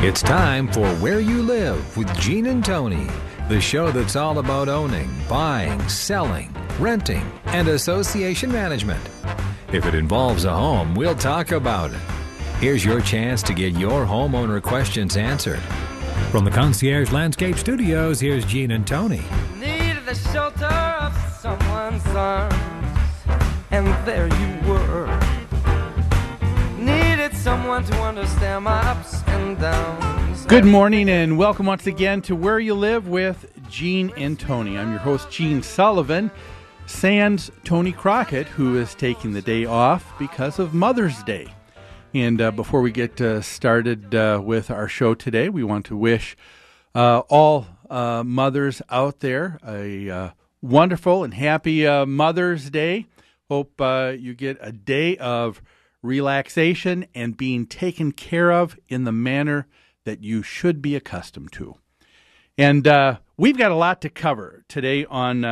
It's time for Where You Live with Gene and Tony, the show that's all about owning, buying, selling, renting, and association management. If it involves a home, we'll talk about it. Here's your chance to get your homeowner questions answered. From the Concierge Landscape Studios, here's Gene and Tony. Needed the shelter of someone's arms, and there you were. Needed someone to understand my ups and downs. Good morning and welcome once again to Where You Live with Gene and Tony. I'm your host, Gene Sullivan, sans Tony Crockett, who is taking the day off because of Mother's Day. And before we get started with our show today, we want to wish all mothers out there a wonderful and happy Mother's Day. Hope you get a day of relaxation and being taken care of in the manner that you should be accustomed to. And we've got a lot to cover today on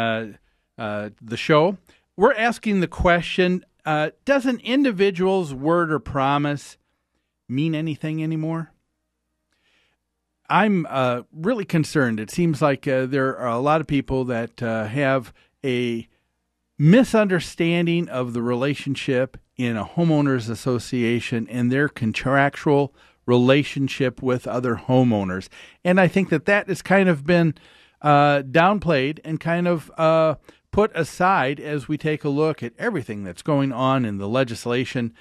the show. We're asking the question, does an individual's word or promise mean anything anymore? I'm really concerned. It seems like there are a lot of people that have a misunderstanding of the relationship in a homeowners association and their contractual relationship with other homeowners. And I think that has kind of been downplayed and kind of put aside as we take a look at everything that's going on in the legislature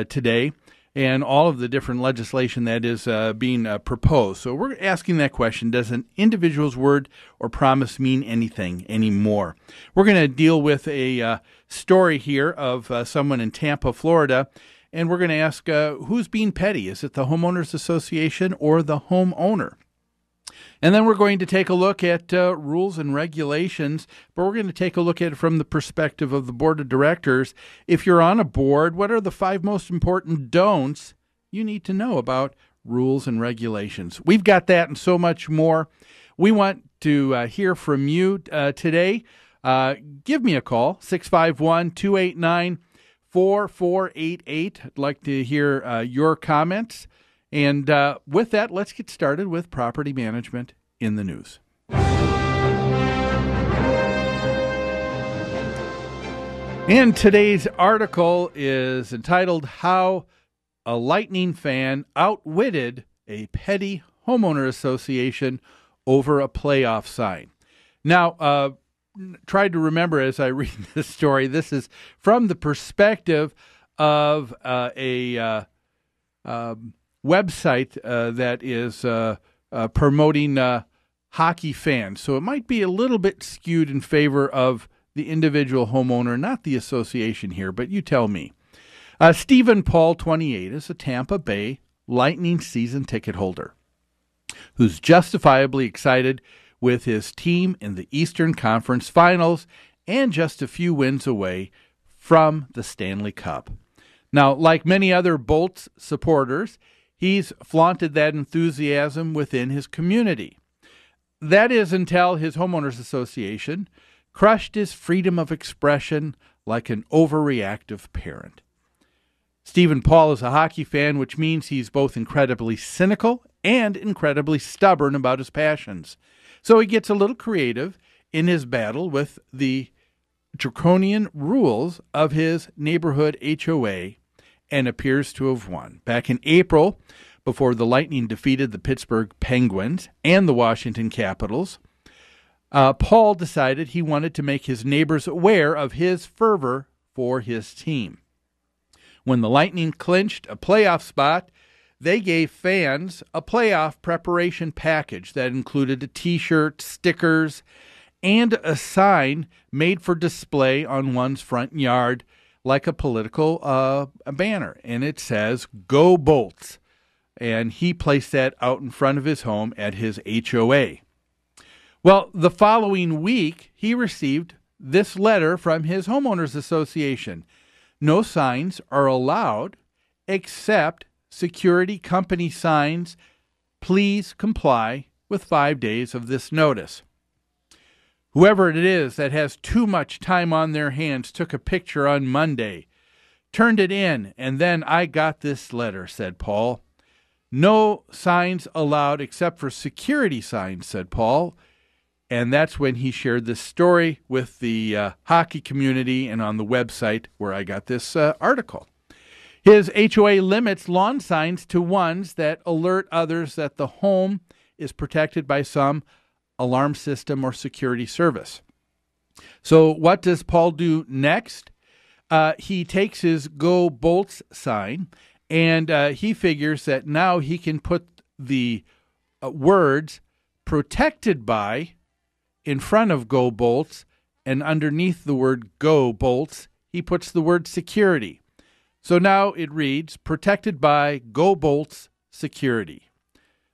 today and all of the different legislation that is being proposed. So we're asking that question, does an individual's word or promise mean anything anymore? We're going to deal with a story here of someone in Tampa, Florida, and we're going to ask who's being petty? Is it the homeowners association or the homeowner? And then we're going to take a look at rules and regulations, but we're going to take a look at it from the perspective of the board of directors. If you're on a board, what are the 5 most important don'ts you need to know about rules and regulations? We've got that and so much more. We want to hear from you today. Give me a call, 651-289-4488. I'd like to hear your comments. And with that, let's get started with property management in the news. And today's article is entitled, How a Lightning Fan Outwitted a Petty Homeowner Association Over a Playoff Sign. Now, tried to remember as I read this story, this is from the perspective of a website that is promoting hockey fans. So it might be a little bit skewed in favor of the individual homeowner, not the association here, but you tell me. Stephen Paul, 28, is a Tampa Bay Lightning season ticket holder who's justifiably excited with his team in the Eastern Conference Finals and just a few wins away from the Stanley Cup. Now, like many other Bolts supporters, he's flaunted that enthusiasm within his community. That is until his homeowners association crushed his freedom of expression like an overreactive parent. Stephen Paul is a hockey fan, which means he's both incredibly cynical and incredibly stubborn about his passions. So he gets a little creative in his battle with the draconian rules of his neighborhood HOA and appears to have won. Back in April, before the Lightning defeated the Pittsburgh Penguins and the Washington Capitals, Paul decided he wanted to make his neighbors aware of his fervor for his team. When the Lightning clinched a playoff spot, they gave fans a playoff preparation package that included a T-shirt, stickers, and a sign made for display on one's front yard like a political a banner. And it says, Go Bolts. And he placed that out in front of his home at his HOA. Well, the following week, he received this letter from his homeowners association. No signs are allowed except security company signs. Please comply with 5 days of this notice. Whoever it is that has too much time on their hands took a picture on Monday, turned it in, and then I got this letter, said Paul. No signs allowed except for security signs, said Paul. And that's when he shared this story with the hockey community and on the website where I got this article. His HOA limits lawn signs to ones that alert others that the home is protected by some alarm system or security service. So what does Paul do next? He takes his Go Bolts sign, and he figures that now he can put the words protected by in front of Go Bolts, and underneath the word Go Bolts, he puts the word security. So now it reads, protected by Go Bolts Security.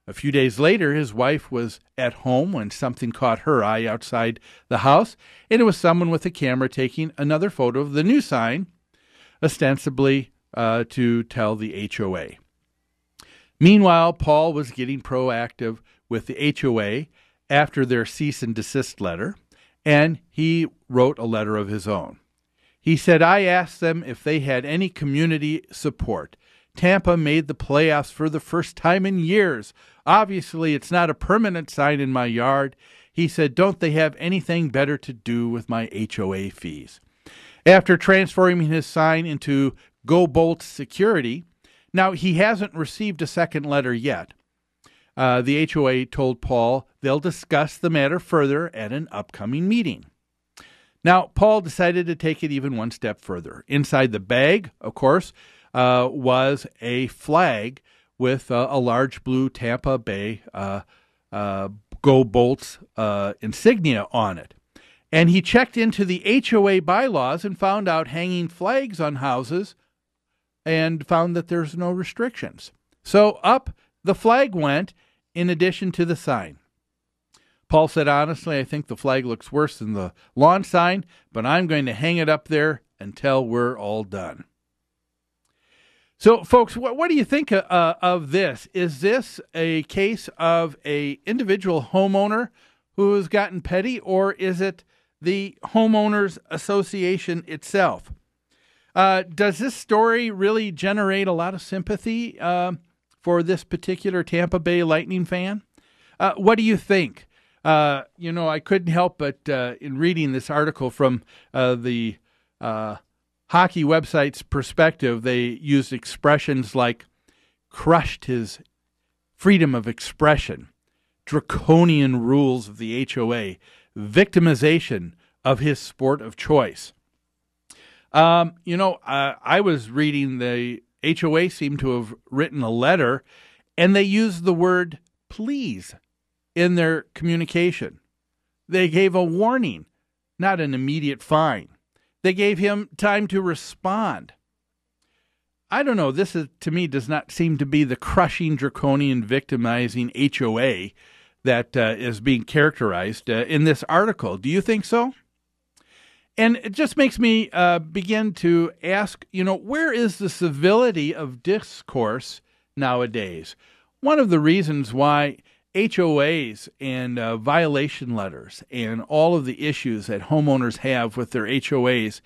A few days later, his wife was at home when something caught her eye outside the house, and it was someone with a camera taking another photo of the new sign, ostensibly to tell the HOA. Meanwhile, Paul was getting proactive with the HOA after their cease and desist letter, and he wrote a letter of his own. He said, I asked them if they had any community support. Tampa made the playoffs for the first time in years. Obviously, it's not a permanent sign in my yard. He said, don't they have anything better to do with my HOA fees? After transferring his sign into Go Bolts Security, now he hasn't received a second letter yet. The HOA told Paul they'll discuss the matter further at an upcoming meeting. Now, Paul decided to take it even one step further. Inside the bag, of course, was a flag with a large blue Tampa Bay Go Bolts insignia on it. And he checked into the HOA bylaws and found out hanging flags on houses and found that there's no restrictions. So up the flag went in addition to the sign. Paul said, honestly, I think the flag looks worse than the lawn sign, but I'm going to hang it up there until we're all done. So, folks, what do you think of this? Is this a case of an individual homeowner who has gotten petty, or is it the homeowners association itself? Does this story really generate a lot of sympathy for this particular Tampa Bay Lightning fan? What do you think? I couldn't help but in reading this article from the hockey website's perspective, they used expressions like crushed his freedom of expression, draconian rules of the HOA, victimization of his sport of choice. I was reading the HOA seemed to have written a letter, and they used the word please in their communication. They gave a warning, not an immediate fine. They gave him time to respond. I don't know. This to me does not seem to be the crushing, draconian, victimizing HOA that is being characterized in this article. Do you think so? And it just makes me begin to ask, where is the civility of discourse nowadays? One of the reasons why HOAs and violation letters and all of the issues that homeowners have with their HOAs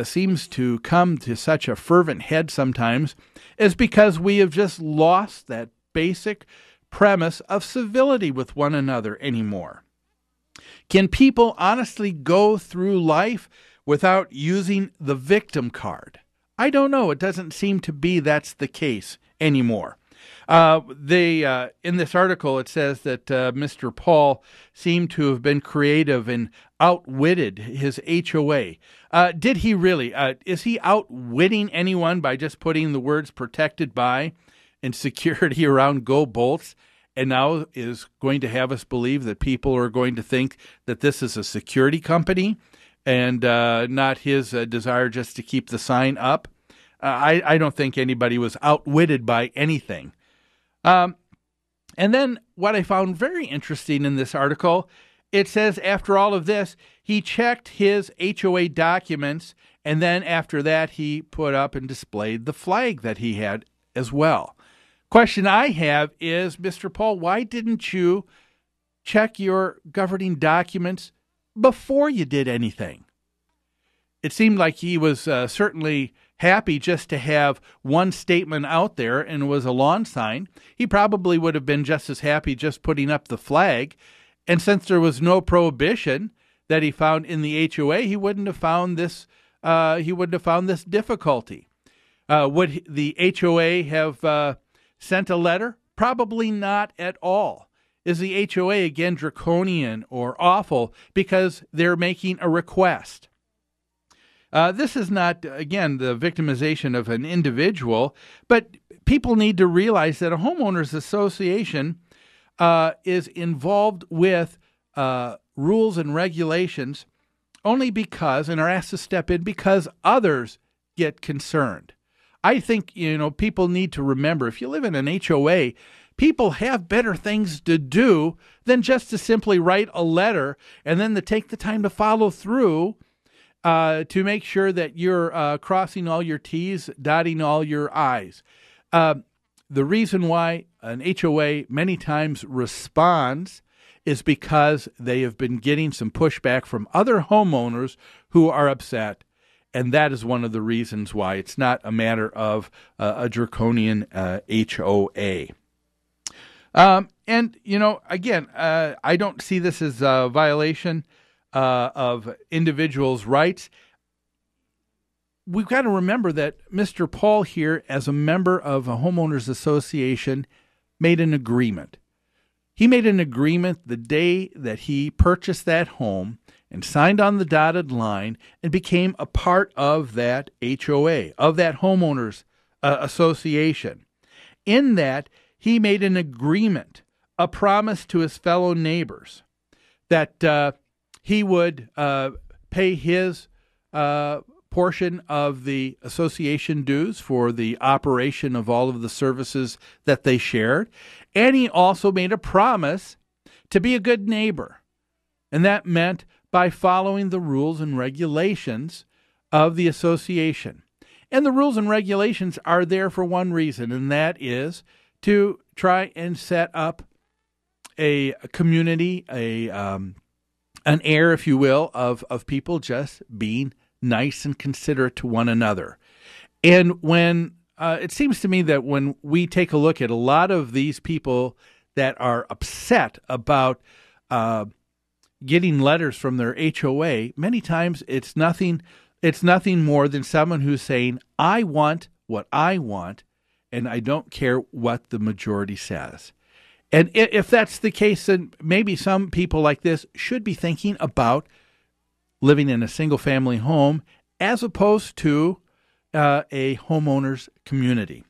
seems to come to such a fervent head sometimes is because we have just lost that basic premise of civility with one another anymore. Can people honestly go through life without using the victim card? I don't know. It doesn't seem to be that's the case anymore. In this article, it says that Mr. Paul seemed to have been creative and outwitted his HOA. Did he really? Is he outwitting anyone by just putting the words protected by and security around Go Bolts, and now is going to have us believe that people are going to think that this is a security company and not his desire just to keep the sign up? I don't think anybody was outwitted by anything. And then what I found very interesting in this article, it says after all of this, he checked his HOA documents, and then after that, he put up and displayed the flag that he had as well. Question I have is, Mr. Paul, why didn't you check your governing documents before you did anything? It seemed like he was certainly happy just to have one statement out there and it was a lawn sign, he probably would have been just as happy just putting up the flag. And since there was no prohibition that he found in the HOA, he wouldn't have found this. He wouldn't have found this difficulty. Would the HOA have sent a letter? Probably not at all. Is the HOA again draconian or awful because they're making a request? This is not, again, the victimization of an individual, but people need to realize that a homeowners association is involved with rules and regulations only because, and are asked to step in because others get concerned. I think, people need to remember, if you live in an HOA, people have better things to do than just to simply write a letter and then to take the time to follow through to make sure that you're crossing all your T's, dotting all your I's. The reason why an HOA many times responds is because they have been getting some pushback from other homeowners who are upset. And that is one of the reasons why it's not a matter of a draconian HOA. And, again, I don't see this as a violation of individuals' rights. We've got to remember that Mr. Paul here, as a member of a homeowners association, made an agreement. He made an agreement the day that he purchased that home and signed on the dotted line and became a part of that HOA, of that homeowners association. In that, he made an agreement, a promise to his fellow neighbors that he would pay his portion of the association dues for the operation of all of the services that they shared. And he also made a promise to be a good neighbor. And that meant by following the rules and regulations of the association. And the rules and regulations are there for one reason, and that is to try and set up a community, an air, if you will, of people just being nice and considerate to one another. And when it seems to me that when we take a look at a lot of these people that are upset about getting letters from their HOA, many times it's nothing more than someone who's saying, I want what I want, and I don't care what the majority says. And if that's the case, then maybe some people like this should be thinking about living in a single-family home as opposed to a homeowner's community.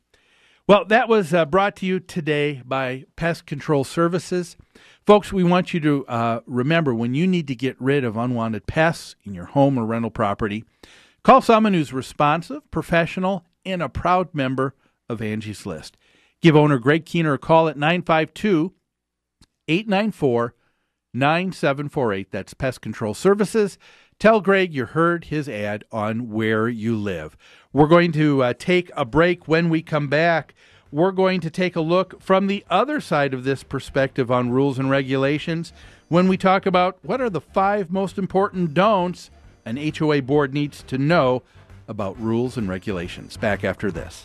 Well, that was brought to you today by Pest Control Services. Folks, we want you to remember, when you need to get rid of unwanted pests in your home or rental property, call someone who's responsive, professional, and a proud member of Angie's List. Give owner Greg Keener a call at 952-894-9748. That's Pest Control Services. Tell Greg you heard his ad on Where You Live. We're going to take a break. When we come back, we're going to take a look from the other side of this perspective on rules and regulations when we talk about what are the 5 most important don'ts an HOA board needs to know about rules and regulations. Back after this.